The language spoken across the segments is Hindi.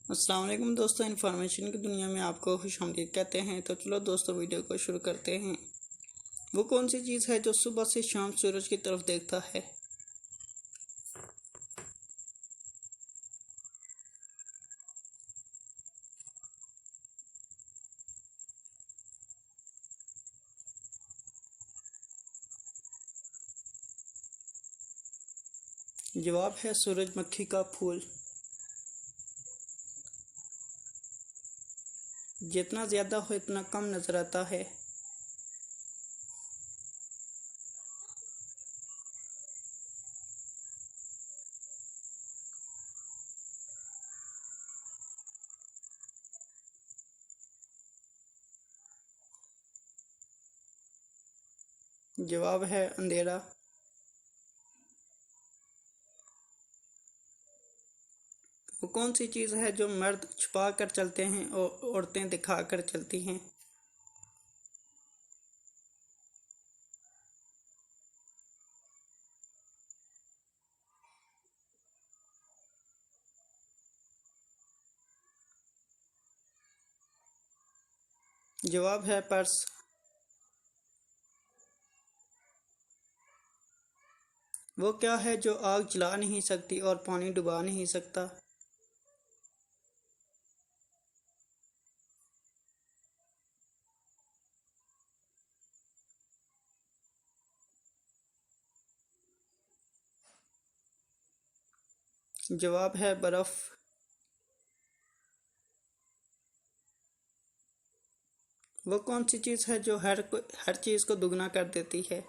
अस्सलाम वालेकुम दोस्तों, इन्फॉर्मेशन की दुनिया में आपको खुशामदीद कहते हैं। तो चलो दोस्तों, वीडियो को शुरू करते हैं। वो कौन सी चीज़ है जो सुबह से शाम सूरज की तरफ देखता है? जवाब है सूरजमुखी का फूल। जितना ज़्यादा हो इतना कम नज़र आता है। जवाब है अंधेरा। वो कौन सी चीज़ है जो मर्द छुपा कर चलते हैं और औरतें दिखा कर चलती हैं? जवाब है पर्स। वो क्या है जो आग जला नहीं सकती और पानी डुबा नहीं सकता? जवाब है बर्फ़। वो कौन सी चीज़ है जो हर चीज़ को दुगना कर देती है?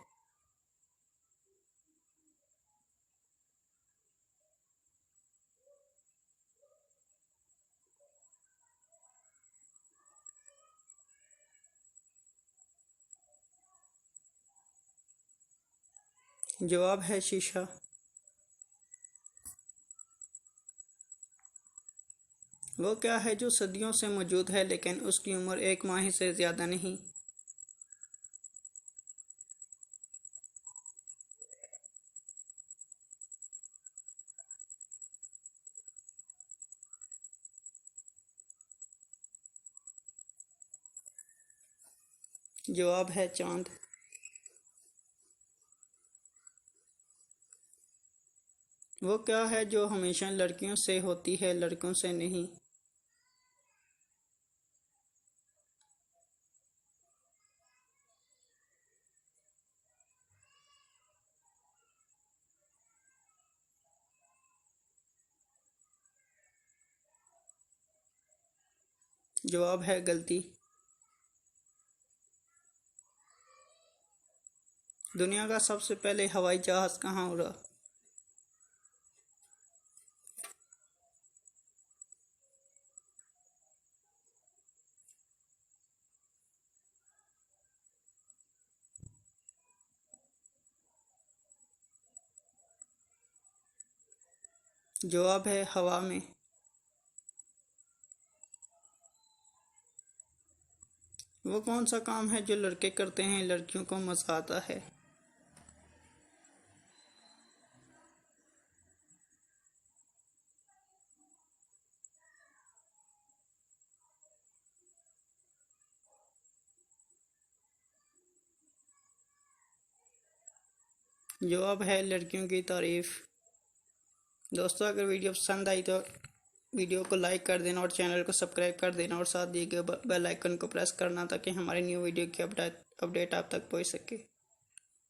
जवाब है शीशा। वो क्या है जो सदियों से मौजूद है लेकिन उसकी उम्र एक माह से ज़्यादा नहीं? जवाब है चांद। वो क्या है जो हमेशा लड़कियों से होती है लड़कों से नहीं? जवाब है गलती। दुनिया का सबसे पहले हवाई जहाज़ कहाँ उड़ा? जवाब है हवा में। वो कौन सा काम है जो लड़के करते हैं लड़कियों को मज़ा आता है? जवाब है लड़कियों की तारीफ। दोस्तों, अगर वीडियो पसंद आई तो वीडियो को लाइक कर देना और चैनल को सब्सक्राइब कर देना और साथ दिए गए बेल आइकन को प्रेस करना ताकि हमारी न्यू वीडियो की अपडेट आप तक पहुंच सके।